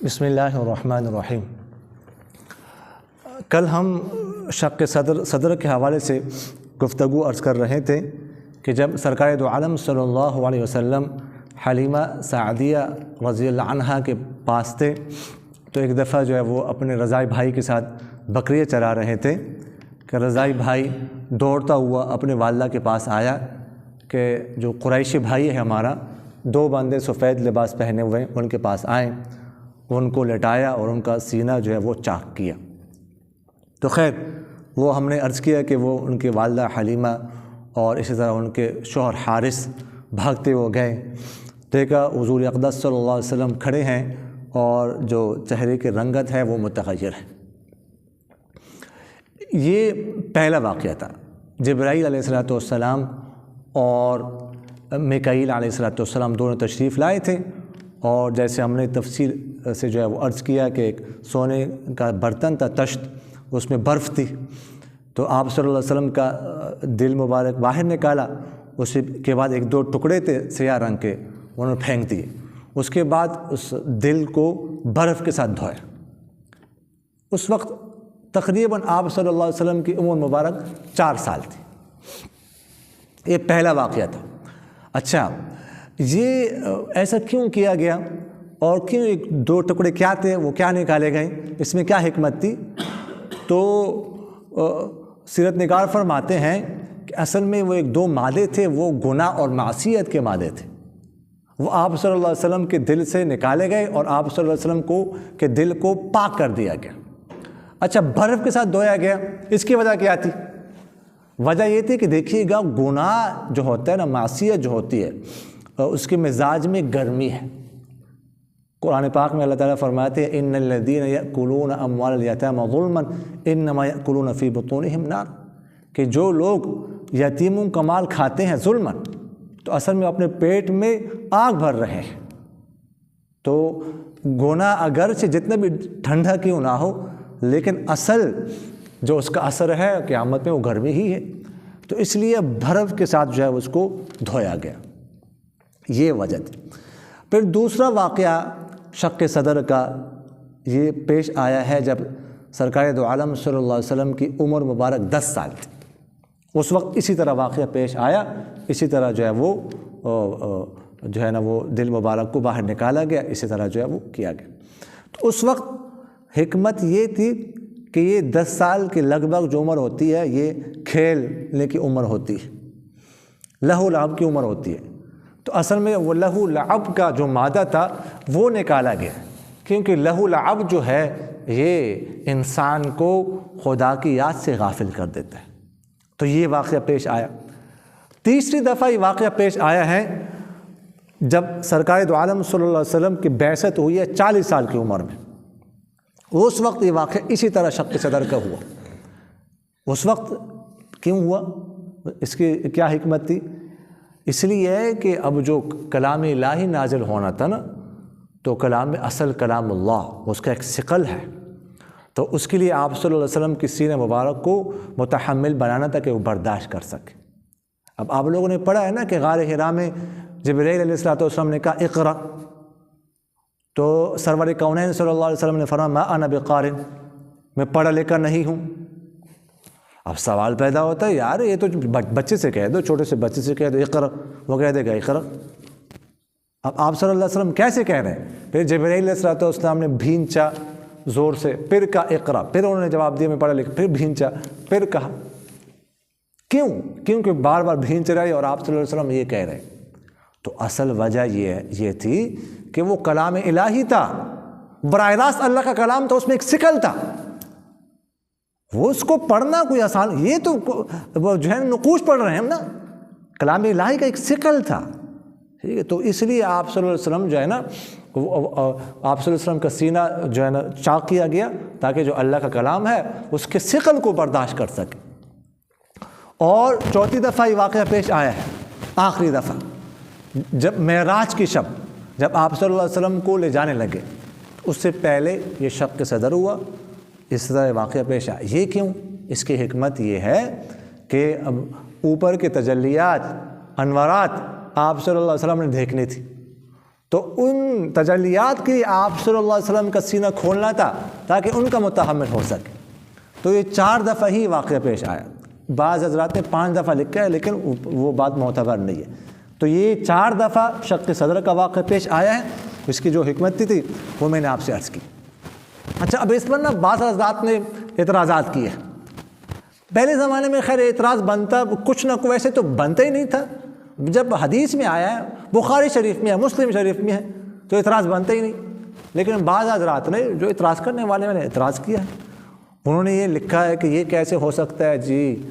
بسم اللہ الرحمن الرحیم۔ کل ہم شق صدر کے حوالے سے گفتگو عرض کر رہے تھے کہ جب سرکار دو عالم صلی اللہ علیہ وسلم حلیمہ سعدیہ رضی اللہ عنہا کے پاس تھے تو ایک دفعہ جو ہے وہ اپنے رضائی بھائی کے ساتھ بکریاں چرا رہے تھے کہ رضائی بھائی دوڑتا ہوا اپنے والدہ کے پاس آیا کہ جو قریشی بھائی ہے ہمارا، دو بندے سفید لباس پہنے ہوئے ان کے پاس آئے، ان کو لٹایا اور ان کا سینہ جو ہے وہ چاک کیا۔ تو خیر وہ ہم نے عرض کیا کہ وہ ان کے والدہ حلیمہ اور اسی طرح ان کے شوہر حارث بھاگتے ہوئے گئے، دیکھا حضور اقدس صلی اللہ علیہ وسلم کھڑے ہیں اور جو چہرے کی رنگت ہے وہ متغیر ہے۔ یہ پہلا واقعہ تھا۔ جبرائیل علیہ السلام اور میکائیل علیہ السلام دونوں تشریف لائے تھے، اور جیسے ہم نے تفصیل سے جو ہے وہ عرض کیا کہ ایک سونے کا برتن تھا، تشت، اس میں برف تھی، تو آپ صلی اللہ علیہ وسلم کا دل مبارک باہر نکالا، اس کے بعد ایک دو ٹکڑے تھے سیاہ رنگ کے، انہوں نے پھینک دیے، اس کے بعد اس دل کو برف کے ساتھ دھویا۔ اس وقت تقریباً آپ صلی اللہ علیہ وسلم کی عمر مبارک 4 سال تھی۔ یہ پہلا واقعہ تھا۔ اچھا، یہ ایسا کیوں کیا گیا اور کیوں ایک دو ٹکڑے کیا تھے، وہ کیا نکالے گئے، اس میں کیا حکمت تھی؟ تو سیرت نگار فرماتے ہیں کہ اصل میں وہ ایک دو مادے تھے، وہ گناہ اور معصیت کے مادے تھے، وہ آپ صلی اللہ علیہ وسلم کے دل سے نکالے گئے اور آپ صلی اللہ علیہ وسلم کے دل کو پاک کر دیا گیا۔ اچھا، برف کے ساتھ دھویا گیا، اس کی وجہ کیا تھی؟ وجہ یہ تھی کہ دیکھیے گا، گناہ جو ہوتا ہے نا، معصیت جو ہوتی ہے، اس کے مزاج میں گرمی ہے۔ قرآن پاک میں اللہ تعالیٰ فرماتے ہیں ان الذین یأکلون اموال الیتامی ظلما انما یأکلون فی بطونہم نار، کہ جو لوگ یتیموں کا مال کھاتے ہیں ظلما، تو اصل میں اپنے پیٹ میں آگ بھر رہے ہیں۔ تو گناہ اگرچہ جتنا بھی ٹھنڈا کیوں نہ ہو، لیکن اصل جو اس کا اثر ہے قیامت میں وہ گرمی ہی ہے، تو اس لیے برف کے ساتھ جو ہے اس کو دھویا گیا، یہ وجہ تھی۔ پھر دوسرا واقعہ شق صدر کا یہ پیش آیا ہے جب سرکار دو عالم صلی اللہ علیہ وسلم کی عمر مبارک 10 سال تھی۔ اس وقت اسی طرح واقعہ پیش آیا، اسی طرح جو ہے وہ جو ہے نا وہ دل مبارک کو باہر نکالا گیا، اسی طرح جو ہے وہ کیا گیا۔ تو اس وقت حکمت یہ تھی کہ یہ 10 سال کی لگ بھگ جو عمر ہوتی ہے، یہ کھیلنے کی عمر ہوتی ہے، لہو لعب کی عمر ہوتی ہے۔ تو اصل میں وہ لہو لعب کا جو مادہ تھا وہ نکالا گیا، کیونکہ لہو لعب جو ہے یہ انسان کو خدا کی یاد سے غافل کر دیتا ہے۔ تو یہ واقعہ پیش آیا۔ تیسری دفعہ یہ واقعہ پیش آیا ہے جب سرکار دو عالم صلی اللہ علیہ وسلم کی بعثت ہوئی ہے 40 سال کی عمر میں۔ اس وقت یہ واقعہ اسی طرح شق صدر کا ہوا۔ اس وقت کیوں ہوا، اس کی کیا حکمت تھی؟ اس لیے کہ اب جو کلام الہی نازل ہونا تھا نا، تو اصل کلام اللہ، اس کا ایک ثقل ہے، تو اس کے لیے آپ صلی اللہ علیہ وسلم کی سینہ مبارک کو متحمل بنانا تھا کہ وہ برداشت کر سکے۔ اب آپ لوگوں نے پڑھا ہے نا کہ غار حرا میں جبرائیل علیہ السلام نے کہا اقرا، تو سرور کونین صلی اللہ علیہ وسلم نے فرمایا ما انا بقارئ، میں پڑھا لکھا نہیں ہوں۔ اب سوال پیدا ہوتا ہے، یار یہ تو بچے سے کہہ دو، چھوٹے سے بچے سے کہہ دو اقرا، وہ کہہ دے گا اقرا۔ اب آپ صلی اللہ علیہ وسلم کیسے کہہ رہے ہیں؟ پھر جبرائیل علیہ السلام نے بھینچا زور سے، پھر کہا اقرا، پھر انہوں نے جواب دیا میں پڑھا لکھا، پھر بھینچا، پھر کہا۔ کیونکہ بار بار بھینچ رہے اور آپ صلی اللہ علیہ وسلم یہ کہہ رہے۔ تو اصل وجہ یہ تھی کہ وہ کلام الہی تھا، براہ راست اللہ کا کلام تھا، اس میں ایک ثقل تھا، وہ اس کو پڑھنا کوئی آسان، یہ تو جو ہے نقوش پڑھ رہے ہیں ہم نا، کلام الہی کا ایک ثقل تھا، ٹھیک ہے۔ تو اس لیے آپ صلی اللہ علیہ وسلم جو ہے نا، آپ صلی اللہ علیہ وسلم کا سینہ جو ہے نا چاک کیا گیا تاکہ جو اللہ کا کلام ہے اس کے ثقل کو برداشت کر سکے۔ اور چوتھی دفعہ یہ واقعہ پیش آیا ہے، آخری دفعہ جب معراج کی شب، جب آپ صلی اللہ علیہ وسلم کو لے جانے لگے، اس سے پہلے یہ شق صدر ہوا، اس طرح واقعہ پیش آیا۔ یہ کیوں؟ اس کی حکمت یہ ہے کہ اب اوپر کے تجلیات، انوارات آپ صلی اللہ علیہ وسلم نے دیکھنی تھی، تو ان تجلیات کے لیے آپ صلی اللہ علیہ وسلم کا سینہ کھولنا تھا تاکہ ان کا متحمل ہو سکے. تو یہ 4 دفعہ ہی واقعہ پیش آیا. بعض حضرات نے 5 دفعہ لکھا ہے لیکن وہ بات معتبر نہیں ہے. تو یہ 4 دفعہ شق صدر کا واقعہ پیش آیا ہے. اس کی جو حکمت تھی وہ میں نے آپ سے عرض کی. اچھا اب اس پر بعض حضرات نے اعتراضات کیے. پہلے زمانے میں خیر اعتراض بنتا کچھ نہ کوئی، ویسے تو بنتا ہی نہیں تھا. جب حدیث میں آیا ہے، بخاری شریف میں ہے، مسلم شریف میں ہے، تو اعتراض بنتا ہی نہیں. لیکن بعض حضرات نے جو اعتراض کرنے والے میں نے اعتراض کیا ہے. انہوں نے یہ لکھا ہے کہ یہ کیسے ہو سکتا ہے جی،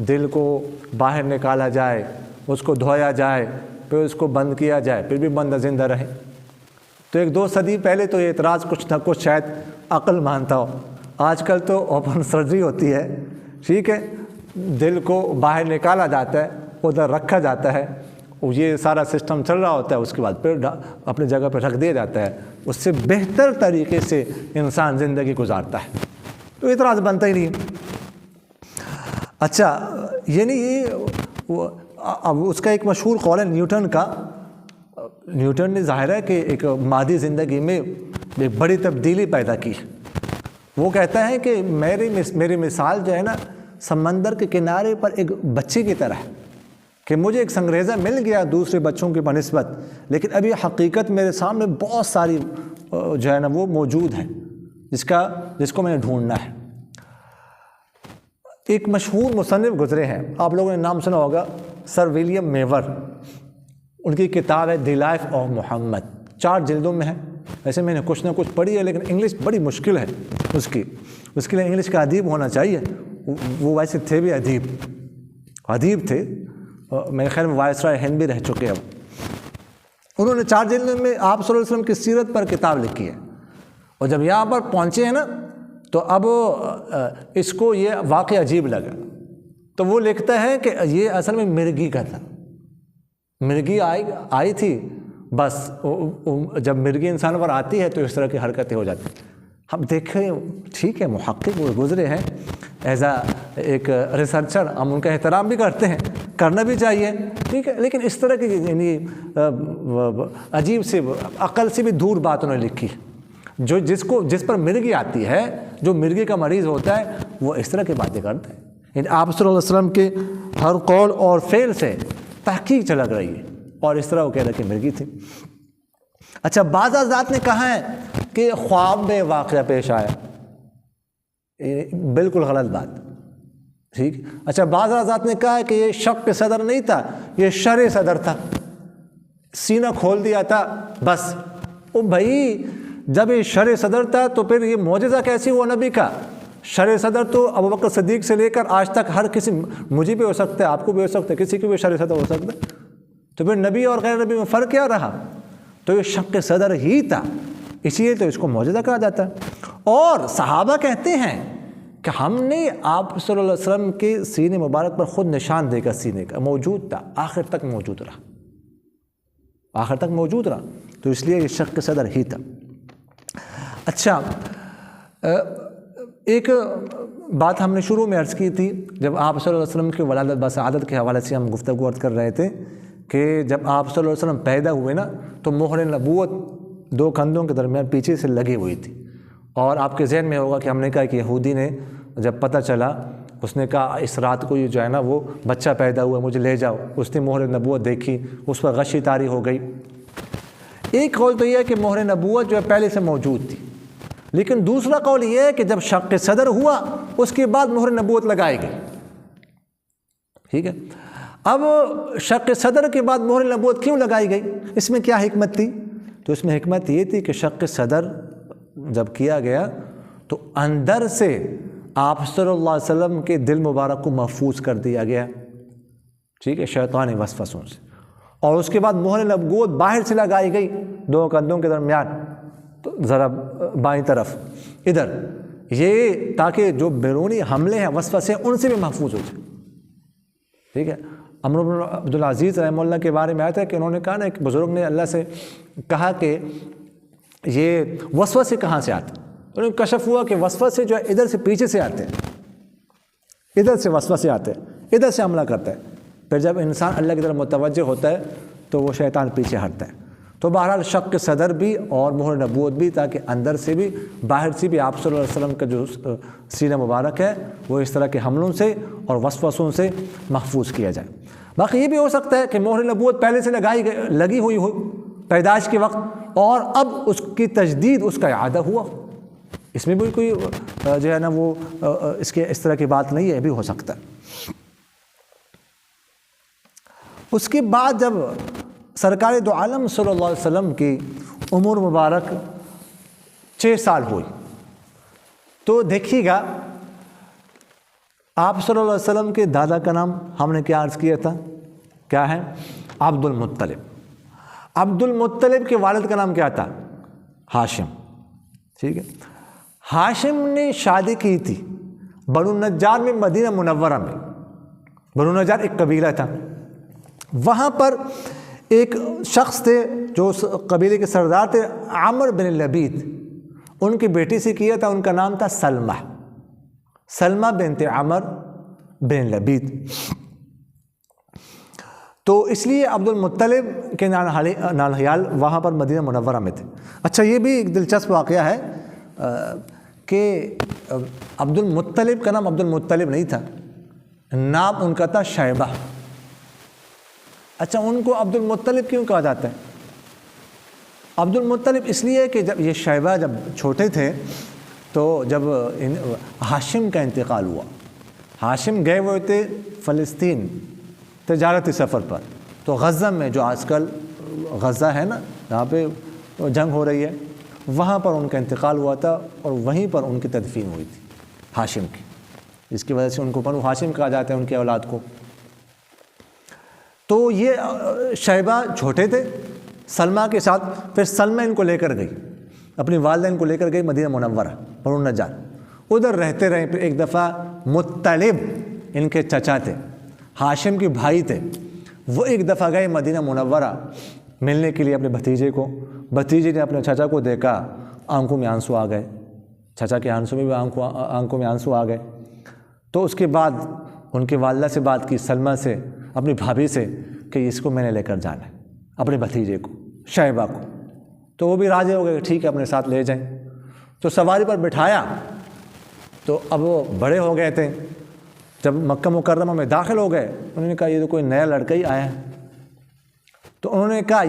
دل کو باہر نکالا جائے، اس کو دھویا جائے، پھر اس کو بند کیا جائے، پھر بھی بندہ زندہ رہے. تو 1-2 صدی پہلے تو یہ اعتراض کچھ نہ کچھ شاید عقل مانتا ہو. آج کل تو اوپن سرجری ہوتی ہے، ٹھیک ہے، دل کو باہر نکالا جاتا ہے، ادھر رکھا جاتا ہے، یہ سارا سسٹم چل رہا ہوتا ہے، اس کے بعد پھر اپنی جگہ پہ رکھ دیا جاتا ہے. اس سے بہتر طریقے سے انسان زندگی گزارتا ہے. تو اعتراض بنتا ہی نہیں. اچھا یعنی اب اس کا ایک مشہور قول ہے نیوٹن کا. نیوٹن نے ظاہر ہے کہ ایک مادی زندگی میں ایک بڑی تبدیلی پیدا کی. وہ کہتا ہے کہ میری مثال جو ہے نا، سمندر کے کنارے پر ایک بچے کی طرح ہے کہ مجھے ایک سنگریزہ مل گیا دوسرے بچوں کی بنسبت، لیکن ابھی حقیقت میرے سامنے بہت ساری جو ہے نا وہ موجود ہے جس کو میں نے ڈھونڈنا ہے. ایک مشہور مصنف گزرے ہیں، آپ لوگوں نے نام سنا ہوگا، سر ولیم میور. ان کی کتاب ہے دی لائف آف محمد، 4 جلدوں میں ہے. ویسے میں نے کچھ نہ کچھ پڑھی ہے لیکن انگلش بڑی مشکل ہے اس کے لیے انگلش کا ادیب ہونا چاہیے. وہ ویسے تھے بھی ادیب تھے، میرے خیال میں وائسرائے ہند بھی رہ چکے ہیں. انہوں نے 4 جلدوں میں آپ صلی اللہ علیہ وسلم کی سیرت پر کتاب لکھی ہے. اور جب یہاں پر پہنچے ہیں نا تو اب اس کو یہ واقعہ عجیب لگا. تو وہ لکھتا ہے کہ یہ اصل میں مرغی کا تھا. مرغی آئی تھی، بس جب مرغی انسان پر آتی ہے تو اس طرح کی حرکتیں ہو جاتی ہیں. ہم دیکھیں ٹھیک ہے، محقق وہ گزرے ہیں، ایز ایک ریسرچر ہم ان کا احترام بھی کرتے ہیں، کرنا بھی چاہیے، ٹھیک ہے. لیکن اس طرح کی یعنی عجیب سے عقل سے بھی دور بات انہوں نے لکھی. جس پر مرغی آتی ہے، جو مرغی کا مریض ہوتا ہے، وہ اس طرح کی باتیں کرتا ہے. یعنی آپ صلی اللہ علیہ وسلم کے ہر قول اور فعل سے تحقیق جھلک رہی ہے، اور اس طرح وہ کہہ رہا کہ مرغی تھی. اچھا بعض حضرات نے کہا ہے کہ خواب میں واقعہ پیش آیا، بالکل غلط بات، ٹھیک. اچھا بعض حضرات نے کہا ہے کہ یہ شق صدر نہیں تھا، یہ شر صدر تھا، سینہ کھول دیا تھا بس. او بھائی جب یہ شر صدر تھا تو پھر یہ معجزہ کیسی ہوا نبی کا؟ شر صدر تو ابوبکر صدیق سے لے کر آج تک ہر کسی، مجھے بھی ہو سکتا ہے، آپ کو بھی ہو سکتا ہے، کسی کو بھی شر صدر ہو سکتا ہے. تو پھر نبی اور غیر نبی میں فرق کیا رہا؟ تو یہ شق صدر ہی تھا، اسی لیے تو اس کو معجزہ کہا جاتا ہے. اور صحابہ کہتے ہیں کہ ہم نے آپ صلی اللہ علیہ وسلم کے سینے مبارک پر خود نشان دے کر سینے کا موجود تھا، آخر تک موجود رہا، تو اس لیے یہ شق صدر ہی تھا. اچھا ایک بات ہم نے شروع میں عرض کی تھی، جب آپ صلی اللہ علیہ وسلم کی ولادت بسعادت کے حوالے سے ہم گفتگو عرض کر رہے تھے کہ جب آپ صلی اللہ علیہ وسلم پیدا ہوئے نا تو مہر نبوت 2 کندھوں کے درمیان پیچھے سے لگی ہوئی تھی. اور آپ کے ذہن میں ہوگا کہ ہم نے کہا کہ یہودی نے جب پتہ چلا، اس نے کہا اس رات کو یہ جو ہے نا وہ بچہ پیدا ہوا، مجھے لے جاؤ. اس نے مہر نبوت دیکھی، اس پر غشی طاری ہو گئی. ایک قول تو یہ ہے کہ مہر نبوت جو ہے پہلے سے موجود تھی، لیکن دوسرا قول یہ ہے کہ جب شق صدر ہوا اس کے بعد مہر نبوت لگائی گئی، ٹھیک ہے. اب شق صدر کے بعد مہر نبوت کیوں لگائی گئی؟ اس میں کیا حکمت تھی؟ تو اس میں حکمت یہ تھی کہ شق صدر جب کیا گیا تو اندر سے آپ صلی اللہ علیہ وسلم کے دل مبارک کو محفوظ کر دیا گیا، ٹھیک ہے، شیطانی وسوسوں سے. اور اس کے بعد مہر نبوت باہر سے لگائی گئی 2 کندھوں کے درمیان، تو ذرا بائیں طرف ادھر، یہ تاکہ جو بیرونی حملے ہیں وسوسے ان سے بھی محفوظ ہو جائے، ٹھیک ہے. عمرو بن عبد العزیز رحمہ اللہ کے بارے میں آیا تھا کہ انہوں نے کہا نا، ایک بزرگ نے اللہ سے کہا کہ یہ وسوسے کہاں سے آتے؟ انہوں نے کشف ہوا کہ وسوسے جو ہے ادھر سے پیچھے سے آتے ہیں، ادھر سے وسوسے آتے ہیں، ادھر سے حملہ کرتا ہے. پھر جب انسان اللہ کی طرف متوجہ ہوتا ہے تو وہ شیطان پیچھے ہٹتا ہے. تو بہرحال شق صدر بھی اور مہر نبوت بھی، تاکہ اندر سے بھی باہر سے بھی آپ صلی اللہ علیہ وسلم کا جو سینہ مبارک ہے وہ اس طرح کے حملوں سے اور وسوسوں سے محفوظ کیا جائے۔ باقی یہ بھی ہو سکتا ہے کہ مہر نبوت پہلے سے لگی ہوئی ہو پیدائش کے وقت، اور اب اس کی تجدید، اس کا اعادہ ہوا، اس میں بھی کوئی جو ہے نا وہ اس طرح کی بات نہیں ہے، یہ بھی ہو سکتا ہے۔ اس کے بعد جب سرکار دو عالم صلی اللہ علیہ وسلم کی عمر مبارک 6 سال ہوئی، تو دیکھیے گا آپ صلی اللہ علیہ وسلم کے دادا کا نام ہم نے کیا عرض کیا تھا، کیا ہے؟ عبد المطلب۔ عبد المطلب کے والد کا نام کیا تھا؟ ہاشم، ٹھیک ہے۔ ہاشم نے شادی کی تھی بنو النجار میں، مدینہ منورہ میں۔ بنو النجار ایک قبیلہ تھا، وہاں پر ایک شخص تھے جو اس قبیلے کے سردار تھے، عمر بن لبید، ان کی بیٹی سے کیا تھا، ان کا نام تھا سلمہ، سلمہ بنت عمر بن لبید۔ تو اس لیے عبد المطلب کے نانحیال وہاں پر مدینہ منورہ میں تھے۔ اچھا، یہ بھی ایک دلچسپ واقعہ ہے کہ عبد المطلب کا نام عبد المطلب نہیں تھا، نام ان کا تھا شیبہ۔ اچھا، ان کو عبد المطلب کیوں کہا جاتا ہے؟ عبد المطلب اس لیے کہ جب یہ شیبہ جب چھوٹے تھے تو جب ہاشم کا انتقال ہوا، ہاشم گئے ہوئے تھے فلسطین تجارتی سفر پر، تو غزہ میں، جو آج کل غزہ ہے نا جہاں پہ جنگ ہو رہی ہے، وہاں پر ان کا انتقال ہوا تھا، اور وہیں پر ان کی تدفین ہوئی تھی ہاشم کی، اس کی وجہ سے ان کو بنو ہاشم کہا جاتا ہے، ان کی اولاد کو۔ تو یہ شیبہ چھوٹے تھے سلمہ کے ساتھ، پھر سلمہ ان کو لے کر گئی، اپنی والدہ ان کو لے کر گئی مدینہ منورہ، بنو النجار، ادھر رہتے رہے۔ پھر ایک دفعہ مطلب ان کے چچا تھے، ہاشم کے بھائی تھے، وہ ایک دفعہ گئے مدینہ منورہ ملنے کے لیے اپنے بھتیجے کو۔ بھتیجے نے اپنے چچا کو دیکھا، آنکھوں میں آنسو آ گئے، چچا کے آنسو میں بھی آنکھوں میں آنسو آ گئے۔ تو اس کے بعد ان کی والدہ سے بات کی، سلمہ سے، اپنی بھابھی سے، کہ اس کو میں نے لے کر جانا ہے، اپنے بھتیجے کو، شیبہ کو۔ تو وہ بھی راضی ہو گئے کہ ٹھیک ہے، اپنے ساتھ لے جائیں۔ تو سواری پر بٹھایا، تو اب وہ بڑے ہو گئے تھے، جب مکہ مکرمہ میں داخل ہو گئے، انہوں نے کہا یہ تو کوئی نیا لڑکا ہی آیا ہے۔ تو انہوں نے کہا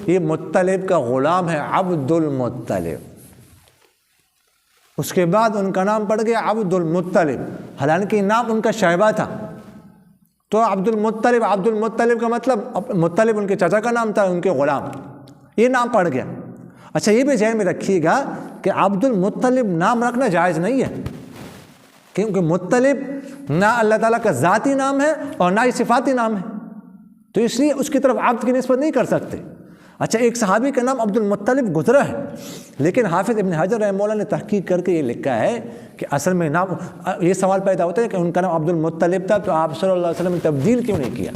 یہ مطلب کا غلام ہے، عبد المطلب۔ اس کے بعد ان کا نام پڑ گیا عبد المطلب، حالانکہ نام ان کا شیبہ تھا۔ تو عبد المطلب کا مطلب، مطلب ان کے چچا کا نام تھا، ان کے غلام، یہ نام پڑ گیا۔ اچھا، یہ بھی ذہن میں رکھیے گا کہ عبد المطلب نام رکھنا جائز نہیں ہے، کیونکہ مطلب نہ اللہ تعالیٰ کا ذاتی نام ہے اور نہ ہی صفاتی نام ہے، تو اس لیے اس کی طرف عبد کی نسبت نہیں کر سکتے۔ اچھا، ایک صحابی کا نام عبد المطلب گزرا ہے، لیکن حافظ ابن حجر رحمہ اللہ نے تحقیق کر کے یہ لکھا ہے کہ اصل میں نام، یہ سوال پیدا ہوتا ہے کہ ان کا نام عبد المطلب تھا تو آپ صلی اللہ علیہ وسلم نے تبدیل کیوں نہیں کیا؟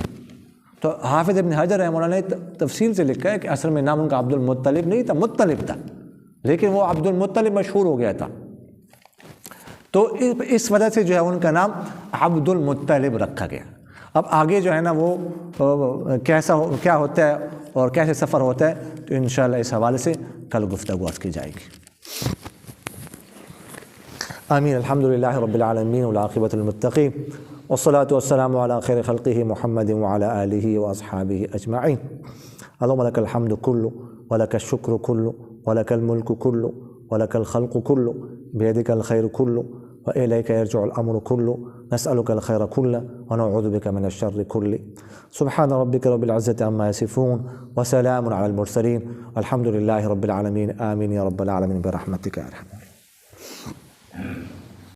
تو حافظ ابن حجر رحمہ اللہ نے تفصیل سے لکھا ہے کہ اصل میں نام ان کا عبد المطلب نہیں تھا، مطلب تھا، لیکن وہ عبد المطلب مشہور ہو گیا تھا، تو اس وجہ سے جو ہے ان کا نام عبد المطلب رکھا گیا۔ اب آگے جو ہے نا وہ کیا ہوتا ہے اور کیسے سفر ہوتا ہے، تو انشاءاللہ اس حوالے سے کل گفتگو کی جائے گی۔ آمین۔ الحمدللہ رب العالمین والعاقبۃ للمتقین، والصلاة والسلام علی خیر خلقہ محمد وعلی آلہ واصحابہ اجمعین۔ اللہم لک الحمد کلہ ولک الشکر کلہ ولک الملک کلہ ولک الخلق کلہ بیدک الخیر کلہ وإلیک یرجع الامر کلہ نسألک الخیر کلہ ونعوذ بک من الشر کلہ۔ سبحان ربک رب العزة عما یصفون وسلام علی المرسلین والحمد للہ رب العالمین۔ آمین یا رب العالمین برحمتک یا ارحم الراحمین۔